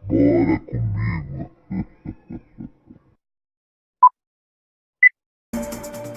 Bora comigo.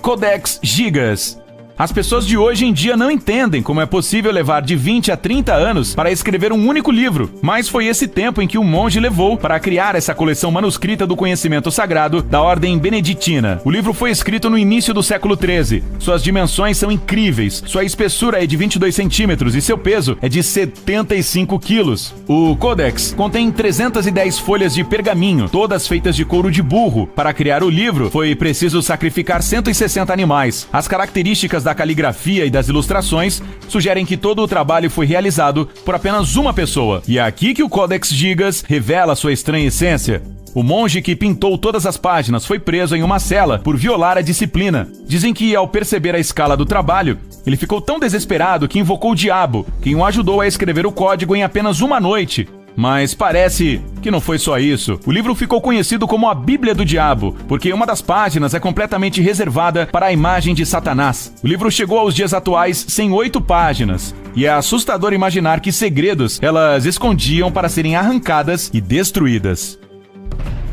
Codex Gigas. As pessoas de hoje em dia não entendem como é possível levar de 20 a 30 anos para escrever um único livro, mas foi esse tempo em que um monge levou para criar essa coleção manuscrita do conhecimento sagrado da Ordem Beneditina. O livro foi escrito no início do século XIII. Suas dimensões são incríveis, sua espessura é de 22 centímetros e seu peso é de 75 quilos. O Codex contém 310 folhas de pergaminho, todas feitas de couro de burro. Para criar o livro, foi preciso sacrificar 160 animais. As características da caligrafia e das ilustrações sugerem que todo o trabalho foi realizado por apenas uma pessoa. E é aqui que o Codex Gigas revela sua estranha essência. O monge que pintou todas as páginas foi preso em uma cela por violar a disciplina. Dizem que, ao perceber a escala do trabalho, ele ficou tão desesperado que invocou o diabo, quem o ajudou a escrever o código em apenas uma noite. Mas parece que não foi só isso. O livro ficou conhecido como a Bíblia do Diabo, porque uma das páginas é completamente reservada para a imagem de Satanás. O livro chegou aos dias atuais sem 8 páginas, e é assustador imaginar que segredos elas escondiam para serem arrancadas e destruídas.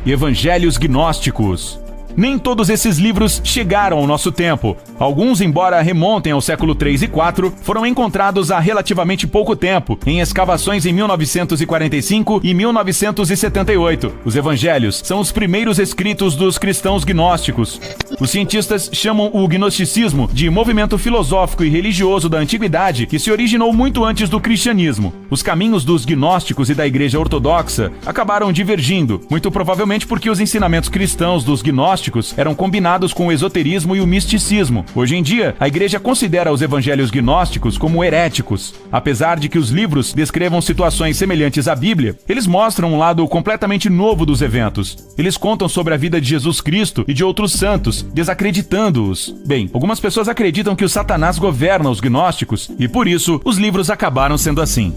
Evangelhos Gnósticos. Nem todos esses livros chegaram ao nosso tempo. Alguns, embora remontem ao século III e IV, foram encontrados há relativamente pouco tempo, em escavações em 1945 e 1978. Os evangelhos são os primeiros escritos dos cristãos gnósticos. Os cientistas chamam o gnosticismo de movimento filosófico e religioso da antiguidade que se originou muito antes do cristianismo. Os caminhos dos gnósticos e da Igreja Ortodoxa acabaram divergindo, muito provavelmente porque os ensinamentos cristãos dos gnósticos eram combinados com o esoterismo e o misticismo. Hoje em dia, a Igreja considera os evangelhos gnósticos como heréticos. Apesar de que os livros descrevam situações semelhantes à Bíblia, eles mostram um lado completamente novo dos eventos. Eles contam sobre a vida de Jesus Cristo e de outros santos, desacreditando-os. Bem, algumas pessoas acreditam que o Satanás governa os gnósticos e, por isso, os livros acabaram sendo assim.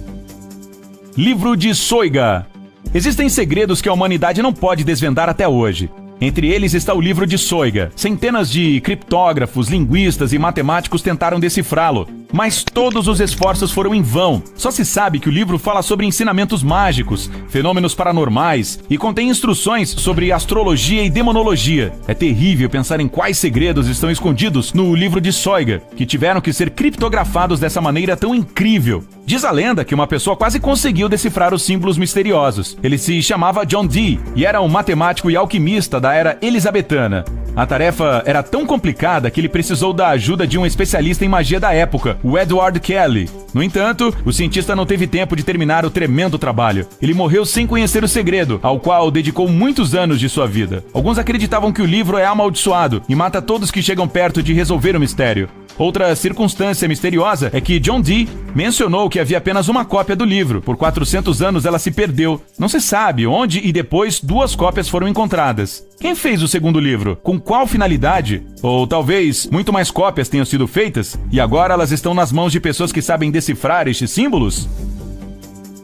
Livro de Soiga. Existem segredos que a humanidade não pode desvendar até hoje. Entre eles está o livro de Soiga. Centenas de criptógrafos, linguistas e matemáticos tentaram decifrá-lo, mas todos os esforços foram em vão. Só se sabe que o livro fala sobre ensinamentos mágicos, fenômenos paranormais e contém instruções sobre astrologia e demonologia. É terrível pensar em quais segredos estão escondidos no livro de Soiga, que tiveram que ser criptografados dessa maneira tão incrível. Diz a lenda que uma pessoa quase conseguiu decifrar os símbolos misteriosos. Ele se chamava John Dee e era um matemático e alquimista da era elisabetana. A tarefa era tão complicada que ele precisou da ajuda de um especialista em magia da época, o Edward Kelly. No entanto, o cientista não teve tempo de terminar o tremendo trabalho. Ele morreu sem conhecer o segredo, ao qual dedicou muitos anos de sua vida. Alguns acreditavam que o livro é amaldiçoado e mata todos que chegam perto de resolver o mistério. Outra circunstância misteriosa é que John Dee mencionou que havia apenas uma cópia do livro. Por 400 anos ela se perdeu. Não se sabe onde e depois 2 cópias foram encontradas. Quem fez o segundo livro? Com qual finalidade? Ou talvez muito mais cópias tenham sido feitas e agora elas estão nas mãos de pessoas que sabem decifrar estes símbolos?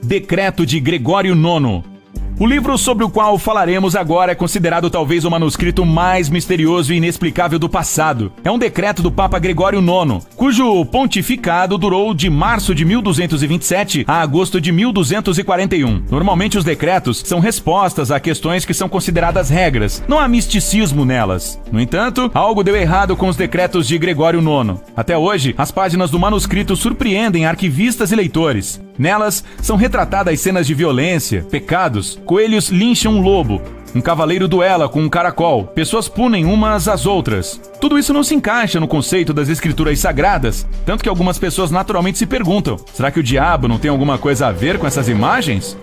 Decreto de Gregório IX. O livro sobre o qual falaremos agora é considerado talvez o manuscrito mais misterioso e inexplicável do passado. É um decreto do Papa Gregório IX, cujo pontificado durou de março de 1227 a agosto de 1241. Normalmente os decretos são respostas a questões que são consideradas regras. Não há misticismo nelas. No entanto, algo deu errado com os decretos de Gregório IX. Até hoje, as páginas do manuscrito surpreendem arquivistas e leitores. Nelas são retratadas cenas de violência, pecados, coelhos lincham um lobo, um cavaleiro duela com um caracol, pessoas punem umas às outras. Tudo isso não se encaixa no conceito das escrituras sagradas, tanto que algumas pessoas naturalmente se perguntam, será que o diabo não tem alguma coisa a ver com essas imagens?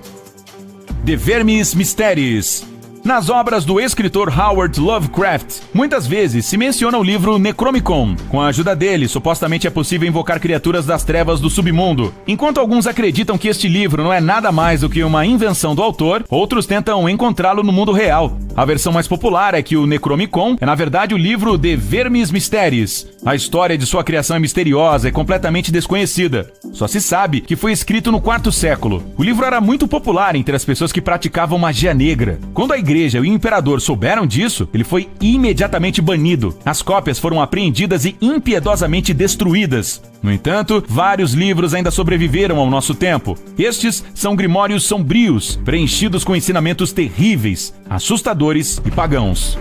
De Vermis Mysteris. Nas obras do escritor Howard Lovecraft, muitas vezes se menciona o livro Necronomicon. Com a ajuda dele, supostamente é possível invocar criaturas das trevas do submundo. Enquanto alguns acreditam que este livro não é nada mais do que uma invenção do autor, outros tentam encontrá-lo no mundo real. A versão mais popular é que o Necronomicon é na verdade o livro De Vermis Mysteris. A história de sua criação é misteriosa e completamente desconhecida. Só se sabe que foi escrito no IV século. O livro era muito popular entre as pessoas que praticavam magia negra. Quando a igreja e o imperador souberam disso, ele foi imediatamente banido. As cópias foram apreendidas e impiedosamente destruídas. No entanto, vários livros ainda sobreviveram ao nosso tempo. Estes são grimórios sombrios, preenchidos com ensinamentos terríveis, assustadores e pagãos.